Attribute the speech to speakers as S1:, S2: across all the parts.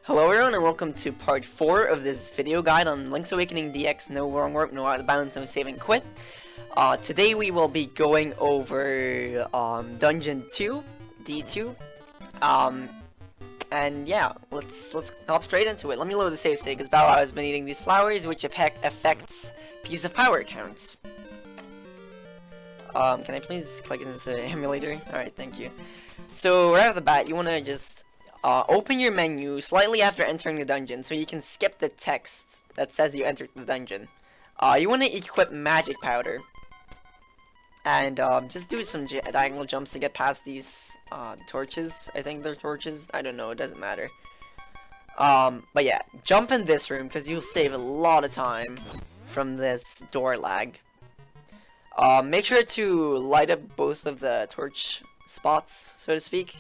S1: Hello everyone and welcome to part 4 of this video guide on Link's Awakening DX, no wrong warp, no out of bounds, no save and quit. Today we will be going over Dungeon 2, D2. And yeah, let's hop straight into it. Let me load the save state because Bow Wow has been eating these flowers, which affects piece of power counts. Can I please click into the emulator? Alright, thank you. So right off the bat, you want to just open your menu slightly after entering the dungeon, so you can skip the text that says you entered the dungeon. You want to equip magic powder, and just do some diagonal jumps to get past these torches. I think they're torches. I don't know. It doesn't matter. But yeah, jump in this room because you'll save a lot of time from this door lag. Make sure to light up both of the torch spots, so to speak.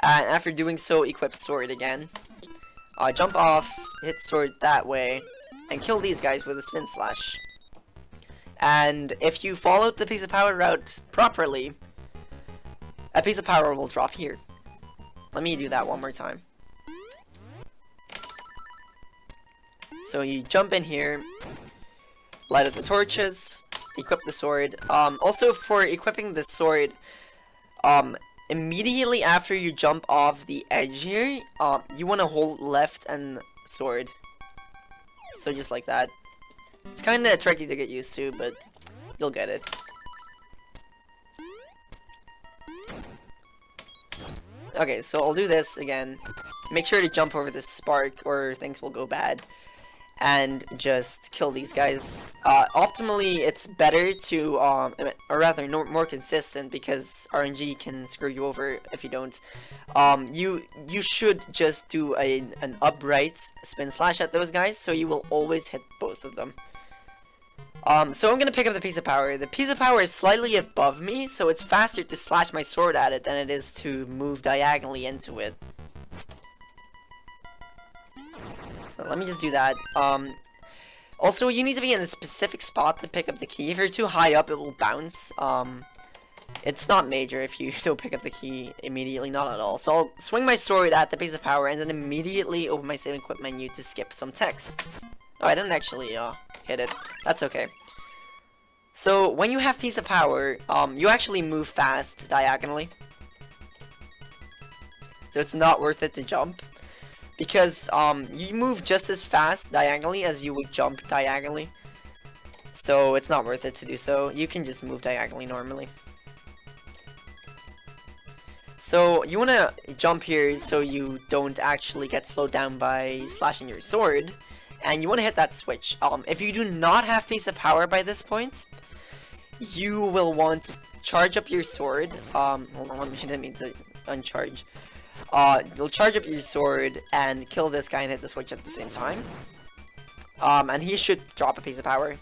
S1: And after doing so, equip sword again. Jump off, hit sword that way, and kill these guys with a spin slash. And if you followed the piece of power route properly, a piece of power will drop here. Let me do that one more time. So you jump in here, light up the torches, equip the sword. Also for equipping the sword, immediately after you jump off the edge here, you want to hold left and sword. So just like that. It's kind of tricky to get used to, but you'll get it. Okay, so I'll do this again. Make sure to jump over this spark or things will go bad. And just kill these guys. Optimally, it's better to, or rather, more consistent, because RNG can screw you over if you don't. You should just do an upright spin slash at those guys, so you will always hit both of them. So I'm gonna pick up the piece of power. The piece of power is slightly above me, so it's faster to slash my sword at it than it is to move diagonally into it. Let me just do that. Also, you need to be in a specific spot to pick up the key. If you're too high up, it will bounce. It's not major if you don't pick up the key immediately, not at all. So I'll swing my sword at the piece of power and then immediately open my save and quit menu to skip some text. Oh, I didn't actually hit it. That's okay. So when you have piece of power, you actually move fast diagonally. So it's not worth it to jump. Because you move just as fast diagonally as you would jump diagonally. So it's not worth it to do so. You can just move diagonally normally. So you want to jump here so you don't actually get slowed down by slashing your sword. And you want to hit that switch. If you do not have piece of power by this point, you will want to charge up your sword. Hold on, I didn't mean to uncharge. You'll charge up your sword and kill this guy and hit the switch at the same time. And he should drop a piece of power.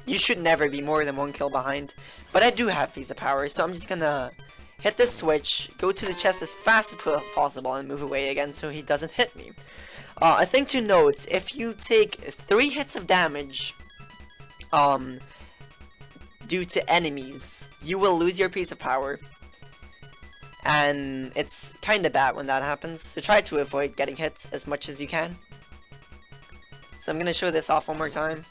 S1: You should never be more than one kill behind. But I do have piece of power, so I'm just gonna hit this switch, go to the chest as fast as possible, and move away again so he doesn't hit me. A thing to note, if you take 3 hits of damage due to enemies, you will lose your piece of power. And it's kind of bad when that happens, so try to avoid getting hit as much as you can. So I'm going to show this off one more time.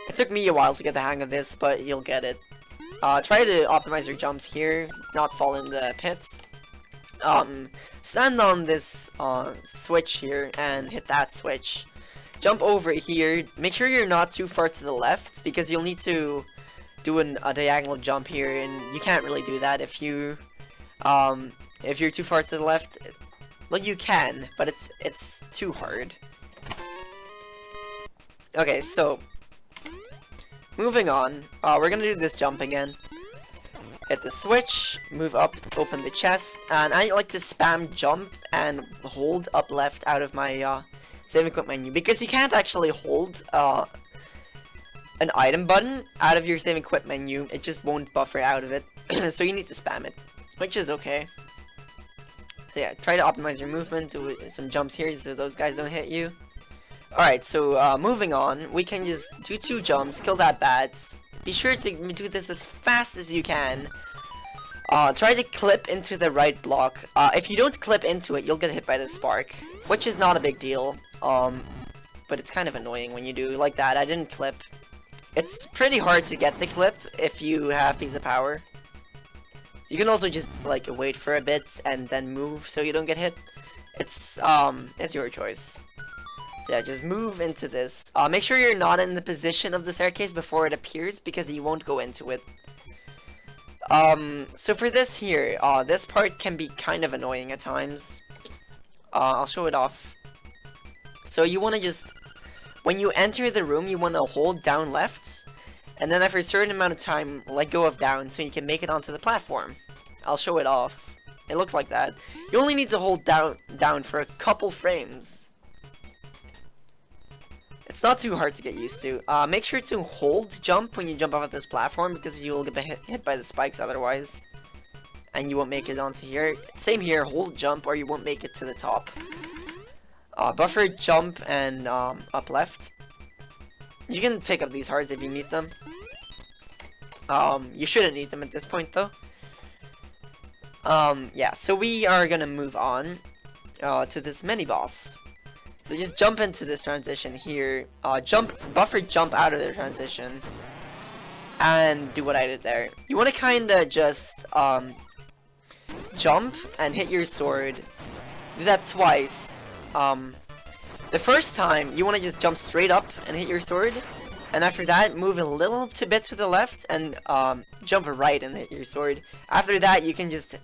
S1: It took me a while to get the hang of this, but you'll get it. Try to optimize your jumps here, not fall in the pits. Stand on this switch here and hit that switch. Jump over here. Make sure you're not too far to the left, because you'll need to do a diagonal jump here, and you can't really do that if you're too far to the left. Well, you can, but it's too hard. Okay, so moving on, we're gonna do this jump again. Hit the switch, move up, open the chest, and I like to spam jump and hold up left out of my save and quit menu, because you can't actually hold an item button out of your save and quit menu. It just won't buffer out of it. So you need to spam it, which is okay. So yeah, try to optimize your movement, do some jumps here so those guys don't hit you. Alright, so moving on, we can just do 2 jumps, kill that bat. Be sure to do this as fast as you can. Try to clip into the right block. If you don't clip into it, you'll get hit by the spark, which is not a big deal. But it's kind of annoying when you do like that. I didn't clip. It's pretty hard to get the clip if you have piece of power. You can also just like wait for a bit and then move so you don't get hit. It's your choice. Yeah, just move into this. Make sure you're not in the position of the staircase before it appears because you won't go into it. So for this here, this part can be kind of annoying at times. I'll show it off. So you want to just, when you enter the room, you want to hold down left, and then after a certain amount of time, let go of down so you can make it onto the platform. I'll show it off. It looks like that. You only need to hold down for a couple frames. It's not too hard to get used to. Make sure to hold jump when you jump off of this platform because you'll get hit by the spikes otherwise. And you won't make it onto here. Same here, hold jump or you won't make it to the top. Buffer jump and up left. You can pick up these hearts if you need them. You shouldn't need them at this point though. Yeah, so we are gonna move on to this mini boss. So just jump into this transition here, buffer jump out of the transition, and do what I did there. You want to kinda just jump and hit your sword. Do that twice. The first time you want to just jump straight up and hit your sword, and after that move a little bit to the left and jump right and hit your sword. After that you can just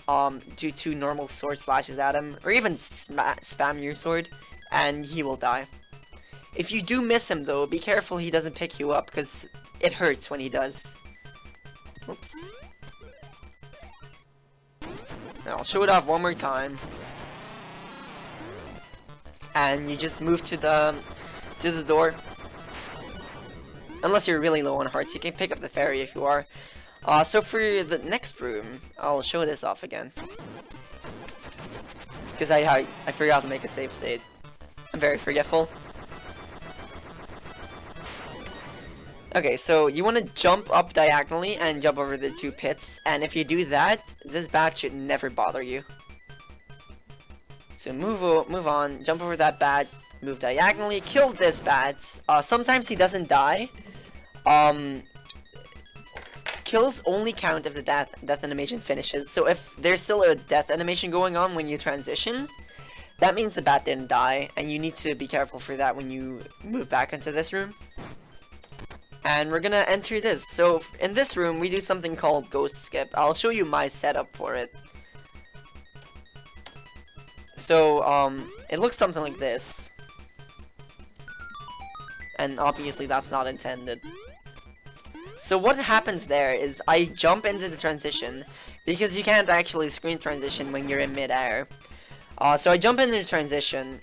S1: do 2 normal sword slashes at him, or even spam your sword, and he will die. If you do miss him though, be careful he doesn't pick you up because it hurts when he does. Oops. Now I'll show it off one more time. And you just move to the door. Unless you're really low on hearts, you can pick up the fairy if you are. So for the next room, I'll show this off again. Because I forgot to make a save state. I'm very forgetful. Okay, so you want to jump up diagonally and jump over the 2 pits. And if you do that, this bat should never bother you. So move on, jump over that bat, move diagonally, kill this bat. Sometimes he doesn't die. Kills only count if the death animation finishes. So if there's still a death animation going on when you transition, that means the bat didn't die, and you need to be careful for that when you move back into this room. And we're gonna enter this. So in this room, we do something called ghost skip. I'll show you my setup for it. So, it looks something like this. And obviously that's not intended. So what happens there is I jump into the transition, because you can't actually screen transition when you're in mid-air. So I jump into the transition,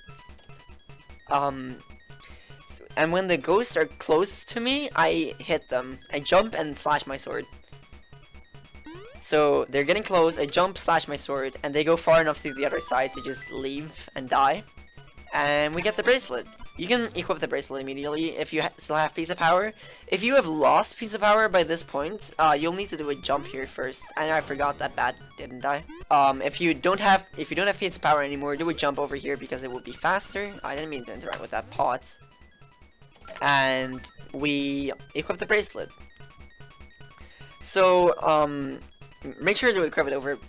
S1: and when the ghosts are close to me, I hit them. I jump and slash my sword. So they're getting close, I jump, slash my sword, and they go far enough to the other side to just leave and die. And we get the bracelet. You can equip the bracelet immediately if you still have piece of power. If you have lost piece of power by this point, you'll need to do a jump here first. And I forgot that bat didn't die. If you don't have piece of power anymore, do a jump over here because it will be faster. I didn't mean to interact with that pot. And we equip the bracelet. So, make sure to equip it over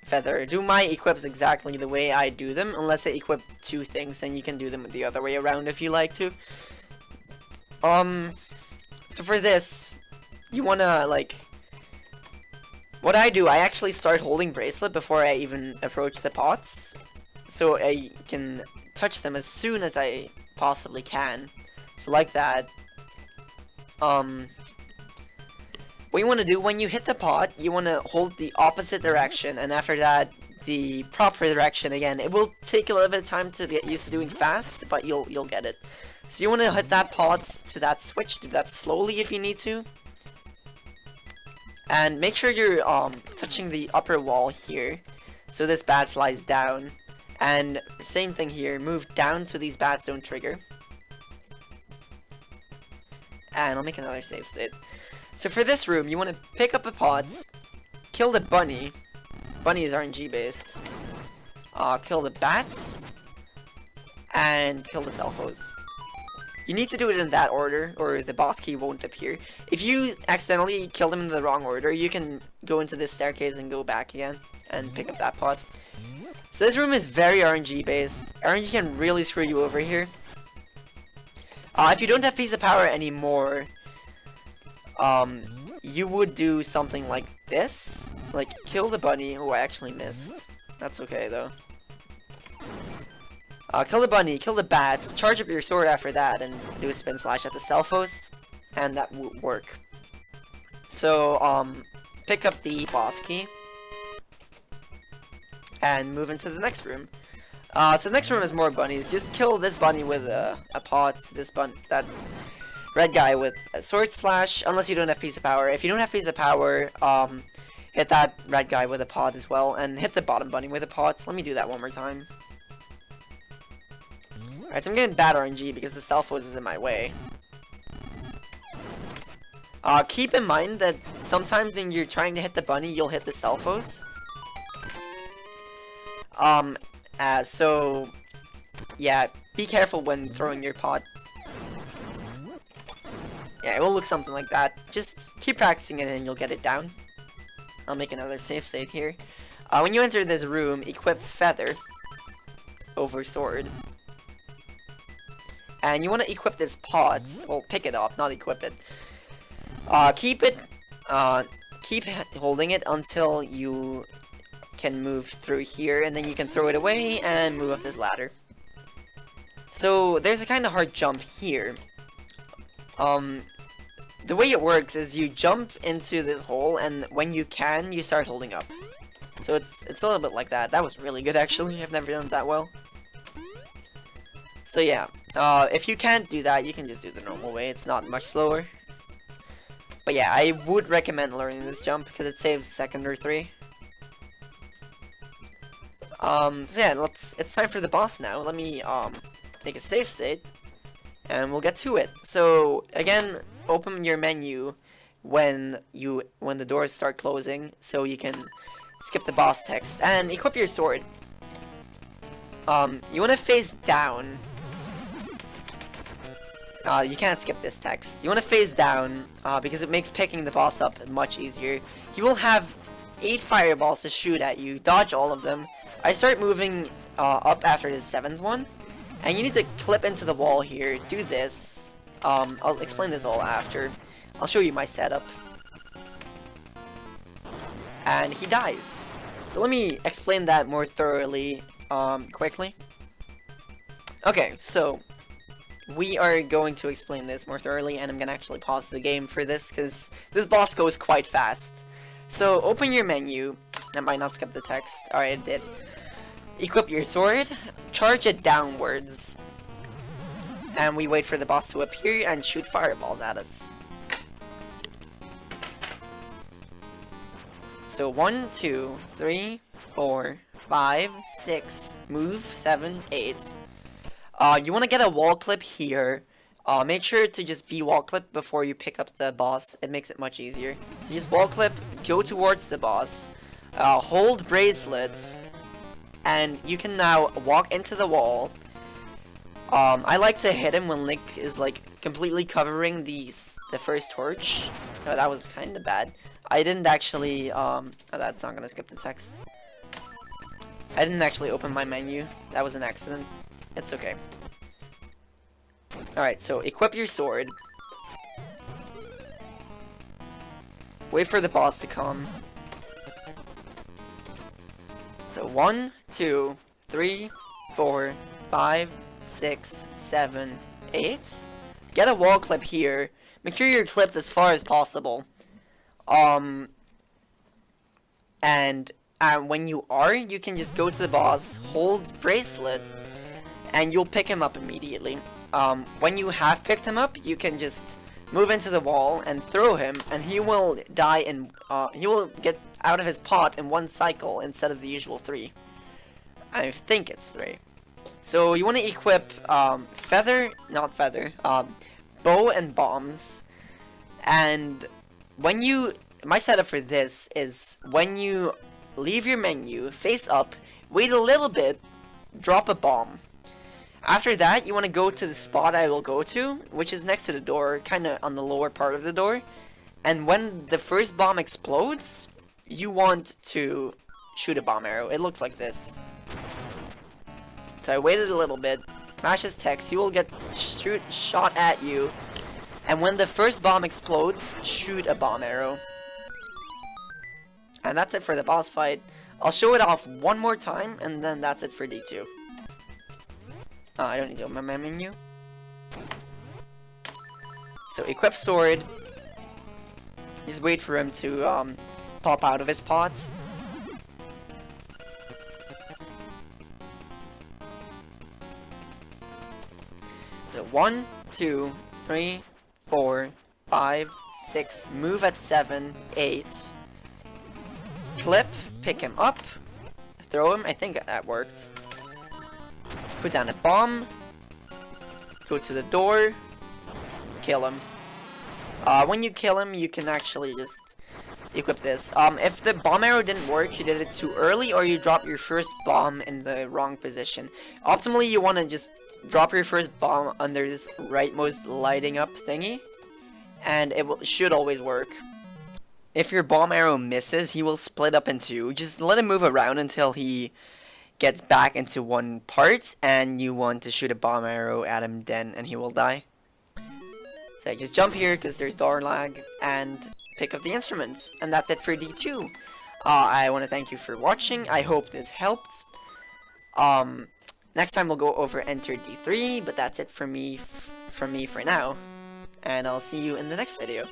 S1: feather. Do my equips exactly the way I do them, unless I equip 2 things, then you can do them the other way around if you like to. So for this, you wanna, like, what I do, I actually start holding bracelet before I even approach the pots, so I can touch them as soon as I possibly can. So like that. What you want to do when you hit the pot, you want to hold the opposite direction, and after that, the proper direction again. It will take a little bit of time to get used to doing fast, but you'll get it. So you want to hit that pot to that switch, do that slowly if you need to. And make sure you're touching the upper wall here, so this bat flies down. And same thing here, move down so these bats don't trigger. And I'll make another save state. So for this room, you want to pick up a pot, kill the bunny. Bunny is RNG based. Kill the bats. And kill the Selfos. You need to do it in that order, or the boss key won't appear. If you accidentally kill them in the wrong order, you can go into this staircase and go back again, and pick up that pot. So this room is very RNG based. RNG can really screw you over here. If you don't have Piece of Power anymore, you would do something like this. Like, kill the bunny. Oh, I actually missed. That's okay, though. Kill the bunny, kill the bats, charge up your sword after that, and do a spin slash at the Selfos, and that will work. So, pick up the boss key, and move into the next room. So the next room is more bunnies. Just kill this bunny with a pot, that red guy with a sword slash, unless you don't have Piece of Power. If you don't have Piece of Power, hit that red guy with a pot as well, and hit the bottom bunny with a pot. So let me do that one more time. Alright, so I'm getting bad RNG because the Selfos is in my way. Keep in mind that sometimes when you're trying to hit the bunny, you'll hit the Selfos. So, yeah, be careful when throwing your pot. Yeah, it will look something like that. Just keep practicing it and you'll get it down. I'll make another safe state here. When you enter this room, equip Feather over Sword. And you want to equip this pot. Well, pick it up, not equip it. Keep holding it until you can move through here, and then you can throw it away and move up this ladder. So there's a kind of hard jump here. The way it works is you jump into this hole, and when you can, you start holding up. So it's a little bit like that. That was really good, actually. I've never done it that well. So yeah, if you can't do that, you can just do the normal way. It's not much slower. But yeah, I would recommend learning this jump because it saves a second or 3. So yeah, it's time for the boss now. Let me make a save state, and we'll get to it. So again, open your menu when the doors start closing, so you can skip the boss text and equip your sword. You want to face down. You can't skip this text. You want to face down because it makes picking the boss up much easier. You will have 8 fireballs to shoot at you. Dodge all of them. I start moving up after the 7th one, and you need to clip into the wall here. Do this. I'll explain this all after. I'll show you my setup. And he dies. So let me explain that more thoroughly quickly. Okay, so we are going to explain this more thoroughly, and I'm gonna actually pause the game for this because this boss goes quite fast. So open your menu. That might not skip the text. Alright, it did. Equip your sword, charge it downwards, and we wait for the boss to appear and shoot fireballs at us. So 1, 2, 3, 4, 5, 6, move, 7, 8. You want to get a wall clip here. Make sure to just be wall clip before you pick up the boss. It makes it much easier. So just wall clip, go towards the boss, hold bracelet, and you can now walk into the wall. I like to hit him when Link is like completely covering the first torch. Oh, that was kind of bad. I didn't actually, oh, that's not gonna skip the text. I didn't actually open my menu. That was an accident. It's okay. Alright, so equip your sword. Wait for the boss to come. So 1, 2, 3, 4, 5, 6, 7, 8. Get a wall clip here. Make sure you're clipped as far as possible. And when you are, you can just go to the boss, hold bracelet, and you'll pick him up immediately. When you have picked him up, you can just move into the wall and throw him, and he will die in, he will get out of his pot in 1 cycle instead of the usual 3. I think it's 3. So you want to equip, bow and bombs, and when you my setup for this is when you leave your menu, face up, wait a little bit, drop a bomb. After that, you want to go to the spot I will go to, which is next to the door, kind of on the lower part of the door. And when the first bomb explodes, you want to shoot a bomb arrow. It looks like this. So I waited a little bit, mash his text, he will get shot at you. And when the first bomb explodes, shoot a bomb arrow. And that's it for the boss fight. I'll show it off one more time, and then that's it for D2. Oh, I don't need to open my menu. So equip sword. Just wait for him to pop out of his pot. So 1, 2, 3, 4, 5, 6. Move at 7, 8. Clip. Pick him up. Throw him. I think that worked. Put down a bomb. Go to the door. Kill him. When you kill him, you can actually just equip this. If the bomb arrow didn't work, you did it too early, or you dropped your first bomb in the wrong position. Optimally, you want to just drop your first bomb under this rightmost lighting up thingy, and it should always work. If your bomb arrow misses, he will split up in two. Just let him move around until he gets back into one part, and you want to shoot a bomb arrow at him then, and he will die. So just jump here because there's door lag, and pick up the instruments. And that's it for D2. I want to thank you for watching. I hope this helped. Next time we'll go over Enter D3, but that's it for me for now. And I'll see you in the next video.